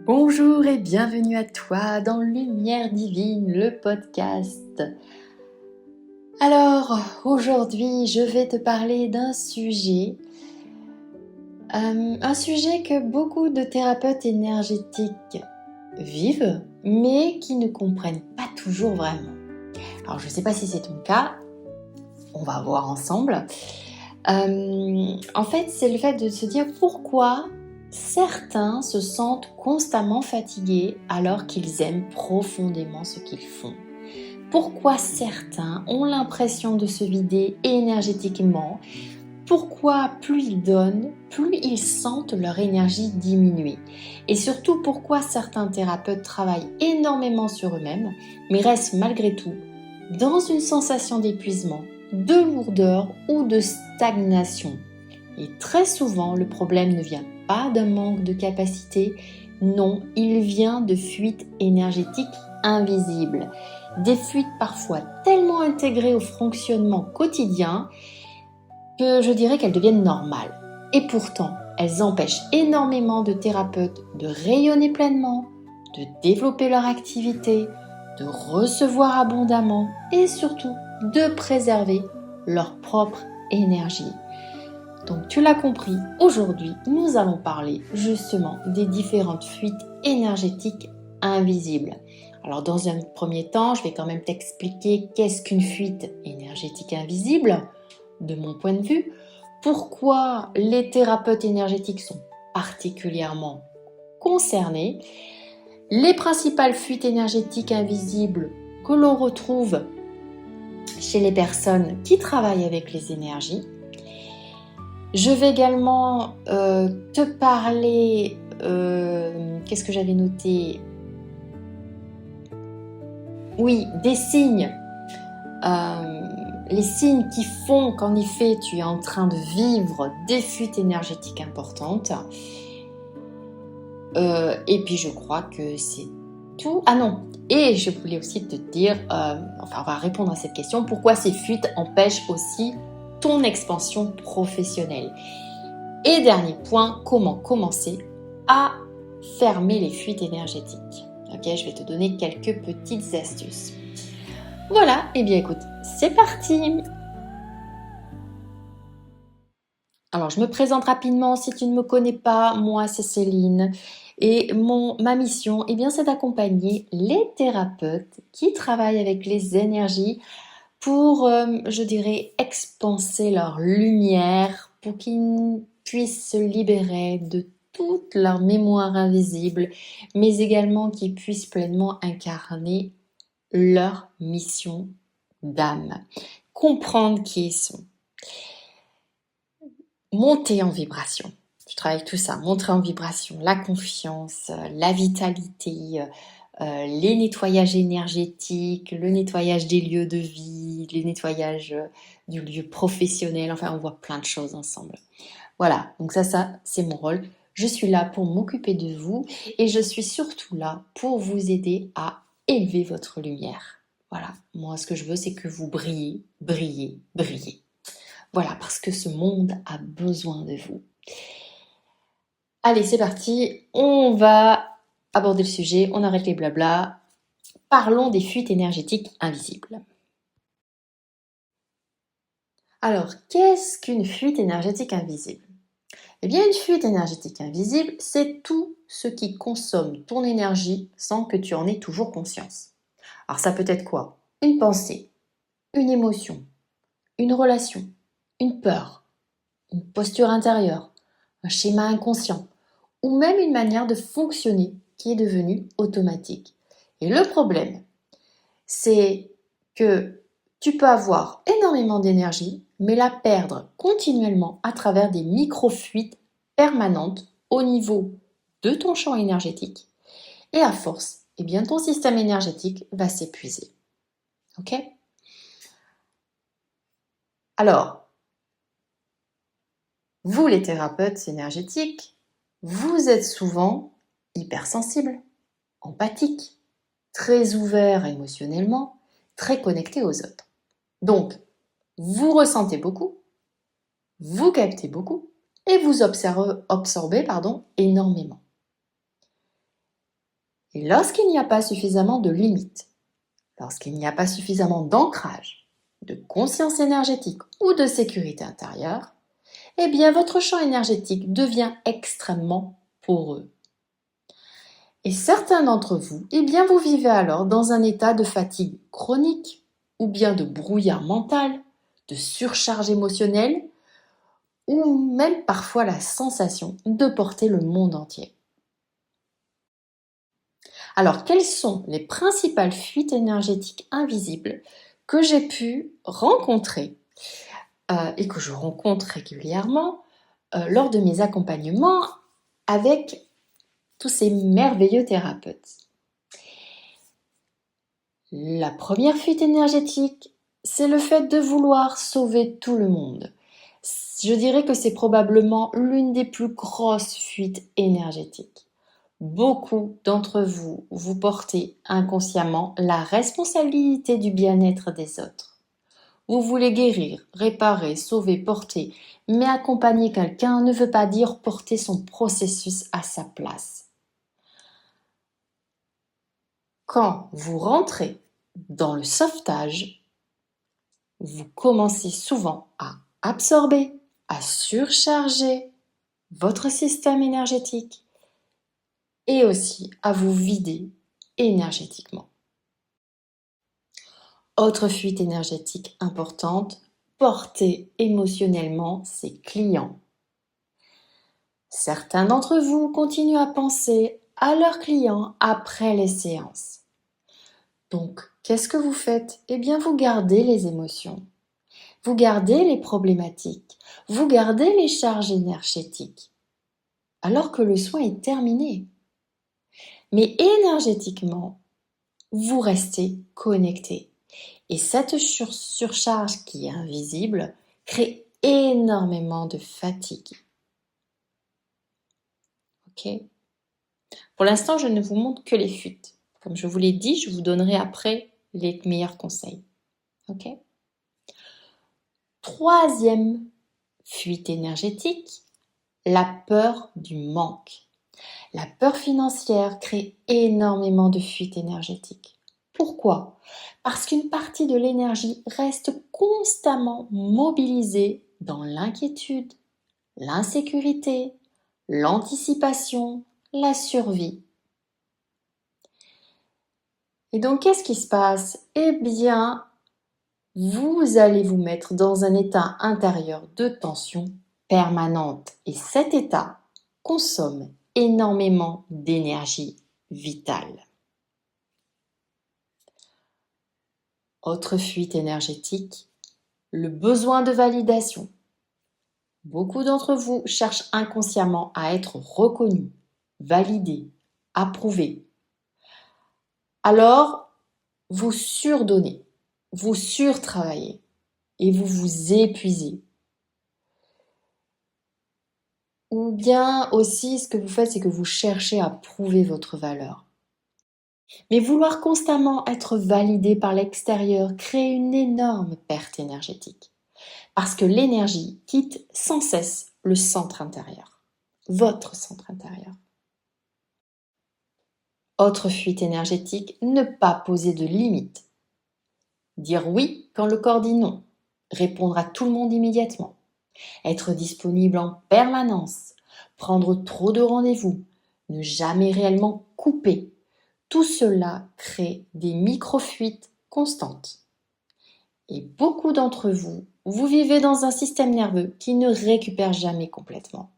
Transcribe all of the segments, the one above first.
Bonjour et bienvenue à toi dans Lumière Divine, le podcast. Alors, aujourd'hui, je vais te parler d'un sujet que beaucoup de thérapeutes énergétiques vivent, mais qui ne comprennent pas toujours vraiment. Alors, je ne sais pas si c'est ton cas, on va voir ensemble. En fait, c'est le fait de se dire pourquoi certains se sentent constamment fatigués alors qu'ils aiment profondément ce qu'ils font. Pourquoi certains ont l'impression de se vider énergétiquement. Pourquoi plus ils donnent, plus ils sentent leur énergie diminuer. Et surtout, pourquoi certains thérapeutes travaillent énormément sur eux-mêmes, mais restent malgré tout dans une sensation d'épuisement, de lourdeur ou de stagnation. Et très souvent, le problème ne vient pas d'un manque de capacité, non, il vient de fuites énergétiques invisibles. Des fuites parfois tellement intégrées au fonctionnement quotidien que je dirais qu'elles deviennent normales. Et pourtant, elles empêchent énormément de thérapeutes de rayonner pleinement, de développer leur activité, de recevoir abondamment et surtout de préserver leur propre énergie. Donc tu l'as compris, aujourd'hui nous allons parler justement des différentes fuites énergétiques invisibles. Alors dans un premier temps, je vais quand même t'expliquer qu'est-ce qu'une fuite énergétique invisible, de mon point de vue, pourquoi les thérapeutes énergétiques sont particulièrement concernés, les principales fuites énergétiques invisibles que l'on retrouve chez les personnes qui travaillent avec les énergies. Je vais également te parler, qu'est-ce que j'avais noté ? Oui, des signes. Les signes qui font qu'en effet tu es en train de vivre des fuites énergétiques importantes. Et puis je crois que c'est tout. Ah non, et je voulais aussi te dire, on va répondre à cette question, pourquoi ces fuites empêchent aussi ton expansion professionnelle. Et dernier point, comment commencer à fermer les fuites énergétiques. Ok, je vais te donner quelques petites astuces. Voilà, et bien écoute, c'est parti. Alors, je me présente rapidement si tu ne me connais pas. Moi, c'est Céline. Et ma mission, c'est d'accompagner les thérapeutes qui travaillent avec les énergies pour, je dirais, expanser leur lumière, pour qu'ils puissent se libérer de toute leur mémoire invisible, mais également qu'ils puissent pleinement incarner leur mission d'âme, comprendre qui ils sont. Monter en vibration. Je travaille tout ça, monter en vibration, la confiance, la vitalité, les nettoyages énergétiques, le nettoyage des lieux de vie, les nettoyages du lieu professionnel, enfin on voit plein de choses ensemble. Voilà, donc ça c'est mon rôle. Je suis là pour m'occuper de vous et je suis surtout là pour vous aider à élever votre lumière. Voilà, moi ce que je veux c'est que vous brillez, brillez, brillez. Voilà, parce que ce monde a besoin de vous. Allez, c'est parti, on va aborder le sujet, on arrête les blabla. Parlons des fuites énergétiques invisibles. Alors, qu'est-ce qu'une fuite énergétique invisible ? Eh bien, une fuite énergétique invisible, c'est tout ce qui consomme ton énergie sans que tu en aies toujours conscience. Alors, ça peut être quoi ? Une pensée, une émotion, une relation, une peur, une posture intérieure, un schéma inconscient, ou même une manière de fonctionner qui est devenue automatique. Et le problème, c'est que tu peux avoir énormément d'énergie, mais la perdre continuellement à travers des micro-fuites permanentes au niveau de ton champ énergétique. Et à force, ton système énergétique va s'épuiser. Ok ? Alors, vous les thérapeutes énergétiques, vous êtes souvent hypersensibles, empathiques, très ouverts émotionnellement, très connectés aux autres. Donc, vous ressentez beaucoup, vous captez beaucoup et vous absorbez énormément. Et lorsqu'il n'y a pas suffisamment de limites, lorsqu'il n'y a pas suffisamment d'ancrage, de conscience énergétique ou de sécurité intérieure, eh bien votre champ énergétique devient extrêmement poreux. Et certains d'entre vous, eh bien vous vivez alors dans un état de fatigue chronique, ou bien de brouillard mental, de surcharge émotionnelle, ou même parfois la sensation de porter le monde entier. Alors, quelles sont les principales fuites énergétiques invisibles que j'ai pu rencontrer et que je rencontre régulièrement lors de mes accompagnements avec tous ces merveilleux thérapeutes? La première fuite énergétique, c'est le fait de vouloir sauver tout le monde. Je dirais que c'est probablement l'une des plus grosses fuites énergétiques. Beaucoup d'entre vous, vous portez inconsciemment la responsabilité du bien-être des autres. Vous voulez guérir, réparer, sauver, porter, mais accompagner quelqu'un ne veut pas dire porter son processus à sa place. Quand vous rentrez dans le sauvetage, vous commencez souvent à absorber, à surcharger votre système énergétique et aussi à vous vider énergétiquement. Autre fuite énergétique importante, porter émotionnellement ses clients. Certains d'entre vous continuent à penser à leurs clients après les séances. Donc, qu'est-ce que vous faites? Eh bien, vous gardez les émotions, vous gardez les problématiques, vous gardez les charges énergétiques, alors que le soin est terminé. Mais énergétiquement, vous restez connecté. Et cette surcharge qui est invisible crée énormément de fatigue. Ok? Pour l'instant, je ne vous montre que les fuites. Comme je vous l'ai dit, je vous donnerai après les meilleurs conseils. Ok? Troisième fuite énergétique, la peur du manque. La peur financière crée énormément de fuites énergétiques. Pourquoi? Parce qu'une partie de l'énergie reste constamment mobilisée dans l'inquiétude, l'insécurité, l'anticipation, la survie. Et donc, qu'est-ce qui se passe? Eh bien, vous allez vous mettre dans un état intérieur de tension permanente. Et cet état consomme énormément d'énergie vitale. Autre fuite énergétique, le besoin de validation. Beaucoup d'entre vous cherchent inconsciemment à être reconnus, validés, approuvés. Alors, vous surdonnez, vous surtravaillez et vous vous épuisez. Ou bien aussi, ce que vous faites, c'est que vous cherchez à prouver votre valeur. Mais vouloir constamment être validé par l'extérieur crée une énorme perte énergétique. Parce que l'énergie quitte sans cesse le centre intérieur, votre centre intérieur. Autre fuite énergétique, ne pas poser de limites. Dire oui quand le corps dit non. Répondre à tout le monde immédiatement. Être disponible en permanence. Prendre trop de rendez-vous. Ne jamais réellement couper. Tout cela crée des micro-fuites constantes. Et beaucoup d'entre vous, vous vivez dans un système nerveux qui ne récupère jamais complètement.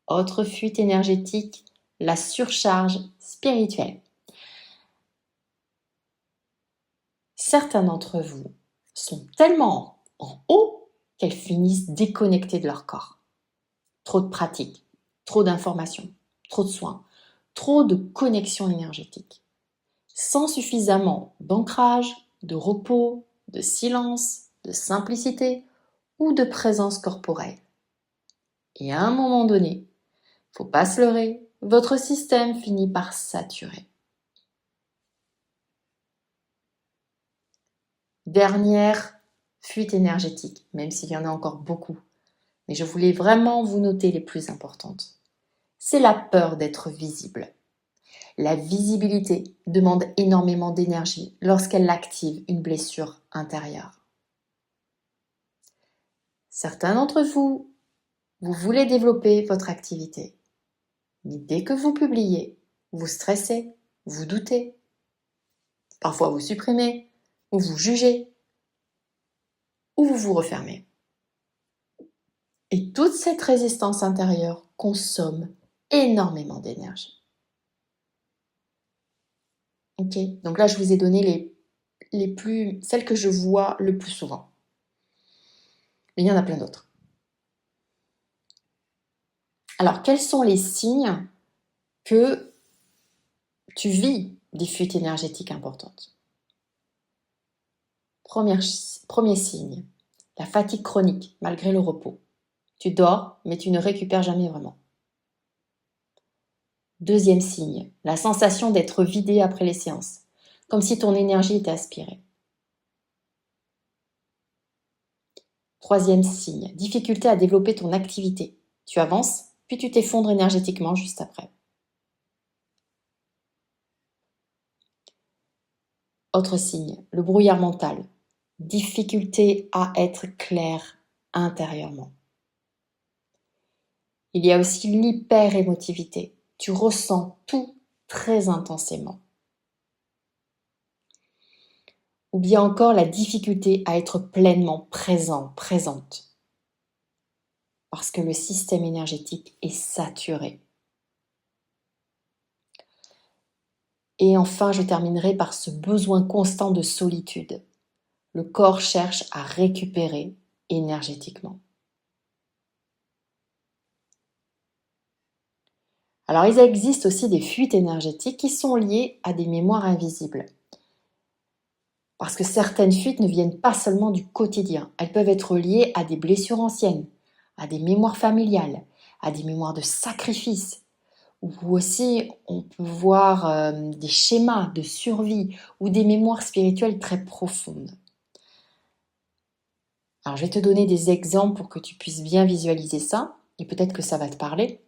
Autre fuite énergétique, la surcharge spirituelle. Certains d'entre vous sont tellement en haut qu'elles finissent déconnectées de leur corps. Trop de pratiques, trop d'informations, trop de soins, trop de connexions énergétiques. Sans suffisamment d'ancrage, de repos, de silence, de simplicité ou de présence corporelle. Et à un moment donné, faut pas se leurrer, votre système finit par saturer. Dernière fuite énergétique, même s'il y en a encore beaucoup, mais je voulais vraiment vous noter les plus importantes. c'est la peur d'être visible. La visibilité demande énormément d'énergie lorsqu'elle active une blessure intérieure. Certains d'entre vous, vous voulez développer votre activité. Mais dès que vous publiez, vous stressez, vous doutez. Parfois vous supprimez, ou vous jugez, ou vous vous refermez. Et toute cette résistance intérieure consomme énormément d'énergie. Ok, donc là je vous ai donné celles que je vois le plus souvent. Mais il y en a plein d'autres. Alors, quels sont les signes que tu vis des fuites énergétiques importantes? Premier signe, la fatigue chronique malgré le repos. Tu dors, mais tu ne récupères jamais vraiment. Deuxième signe, la sensation d'être vidé après les séances, comme si ton énergie était aspirée. Troisième signe, difficulté à développer ton activité. Tu avances, puis tu t'effondres énergétiquement juste après. Autre signe, le brouillard mental. Difficulté à être clair intérieurement. Il y a aussi l'hyper-émotivité. Tu ressens tout très intensément. Ou bien encore la difficulté à être pleinement présent, présente. Parce que le système énergétique est saturé. Et enfin, je terminerai par ce besoin constant de solitude. Le corps cherche à récupérer énergétiquement. Alors, il existe aussi des fuites énergétiques qui sont liées à des mémoires invisibles. Parce que certaines fuites ne viennent pas seulement du quotidien, elles peuvent être liées à des blessures anciennes, à des mémoires familiales, à des mémoires de sacrifice, ou aussi on peut voir des schémas de survie ou des mémoires spirituelles très profondes. Alors je vais te donner des exemples pour que tu puisses bien visualiser ça, et peut-être que ça va te parler.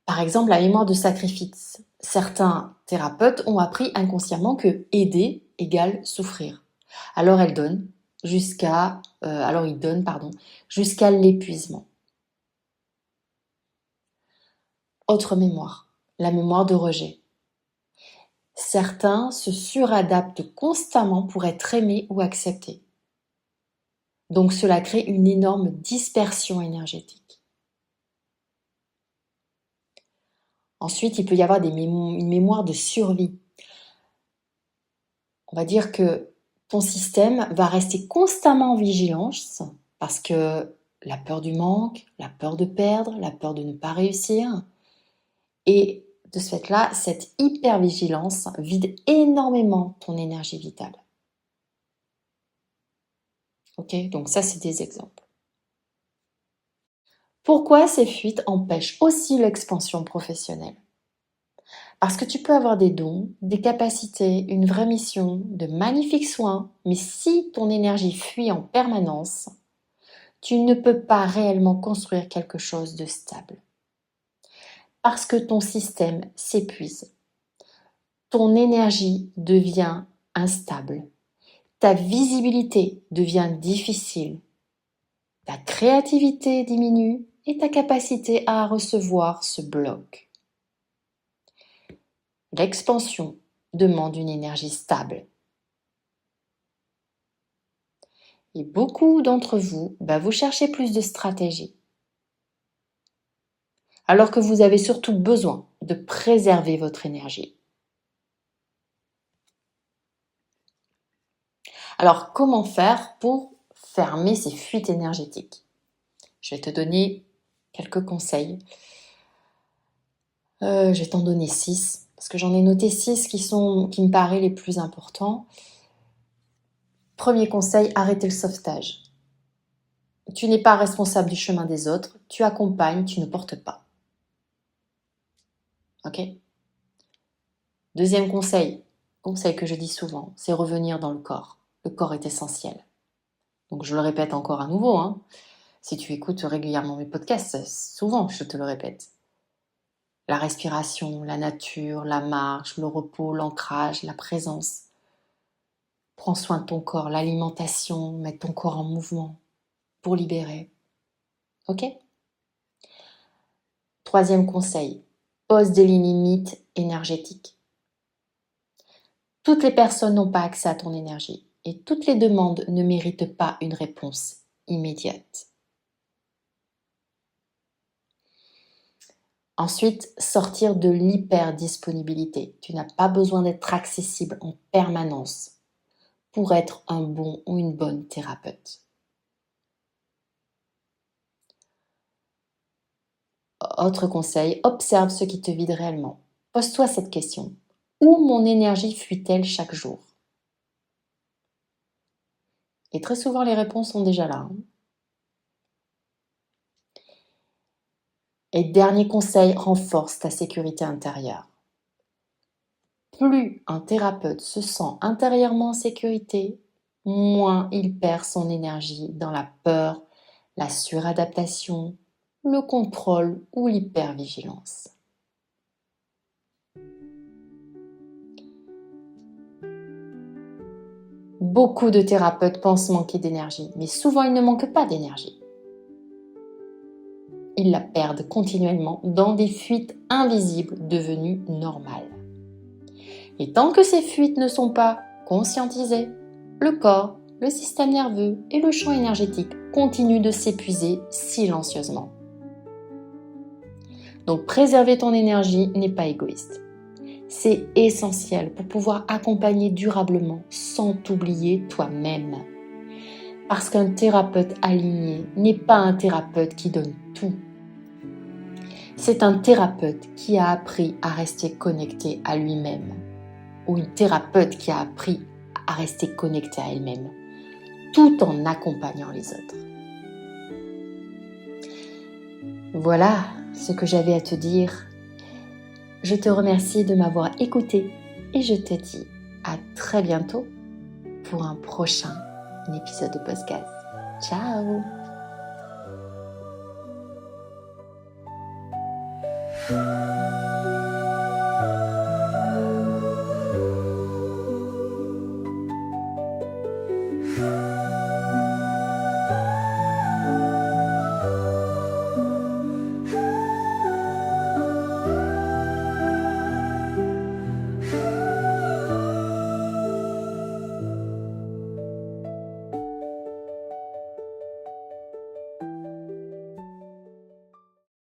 Par exemple, la mémoire de sacrifice. Certains thérapeutes ont appris inconsciemment que aider égale souffrir. Alors ils donnent jusqu'à l'épuisement. Autre mémoire, la mémoire de rejet. Certains se suradaptent constamment pour être aimés ou acceptés. Donc cela crée une énorme dispersion énergétique. Ensuite, il peut y avoir une mémoire de survie. On va dire que ton système va rester constamment en vigilance parce que la peur du manque, la peur de perdre, la peur de ne pas réussir. Et de ce fait-là, cette hypervigilance vide énormément ton énergie vitale. Ok, donc ça, c'est des exemples. Pourquoi ces fuites empêchent aussi l'expansion professionnelle? Parce que tu peux avoir des dons, des capacités, une vraie mission, de magnifiques soins, mais si ton énergie fuit en permanence, tu ne peux pas réellement construire quelque chose de stable. Parce que ton système s'épuise. Ton énergie devient instable. Ta visibilité devient difficile. Ta créativité diminue et ta capacité à recevoir se bloque. L'expansion demande une énergie stable. Et beaucoup d'entre vous, vous cherchez plus de stratégie. Alors que vous avez surtout besoin de préserver votre énergie. Alors, comment faire pour fermer ces fuites énergétiques? Je vais te donner quelques conseils. Je vais t'en donner 6, parce que j'en ai noté 6 qui me paraissent les plus importants. Premier conseil, arrêtez le sauvetage. Tu n'es pas responsable du chemin des autres, tu accompagnes, tu ne portes pas. Ok? Deuxième conseil que je dis souvent, c'est revenir dans le corps. Le corps est essentiel. Donc je le répète encore à nouveau, Si tu écoutes régulièrement mes podcasts, souvent je te le répète. La respiration, la nature, la marche, le repos, l'ancrage, la présence. Prends soin de ton corps, l'alimentation, mets ton corps en mouvement pour libérer. Ok ? Troisième conseil, pose des limites énergétiques. Toutes les personnes n'ont pas accès à ton énergie et toutes les demandes ne méritent pas une réponse immédiate. Ensuite, sortir de l'hyperdisponibilité. Tu n'as pas besoin d'être accessible en permanence pour être un bon ou une bonne thérapeute. Autre conseil, observe ce qui te vide réellement. Pose-toi cette question. Où mon énergie fuit-elle chaque jour ? Et très souvent, les réponses sont déjà là. Et dernier conseil, renforce ta sécurité intérieure. Plus un thérapeute se sent intérieurement en sécurité, moins il perd son énergie dans la peur, la suradaptation, le contrôle ou l'hypervigilance. Beaucoup de thérapeutes pensent manquer d'énergie, mais souvent ils ne manquent pas d'énergie. Ils la perdent continuellement dans des fuites invisibles devenues normales. Et tant que ces fuites ne sont pas conscientisées, le corps, le système nerveux et le champ énergétique continuent de s'épuiser silencieusement. Donc préserver ton énergie n'est pas égoïste. C'est essentiel pour pouvoir accompagner durablement sans t'oublier toi-même. Parce qu'un thérapeute aligné n'est pas un thérapeute qui donne tout. C'est un thérapeute qui a appris à rester connecté à lui-même. Ou une thérapeute qui a appris à rester connectée à elle-même, tout en accompagnant les autres. Voilà ce que j'avais à te dire. Je te remercie de m'avoir écouté et je te dis à très bientôt pour un prochain épisode de podcast. Ciao!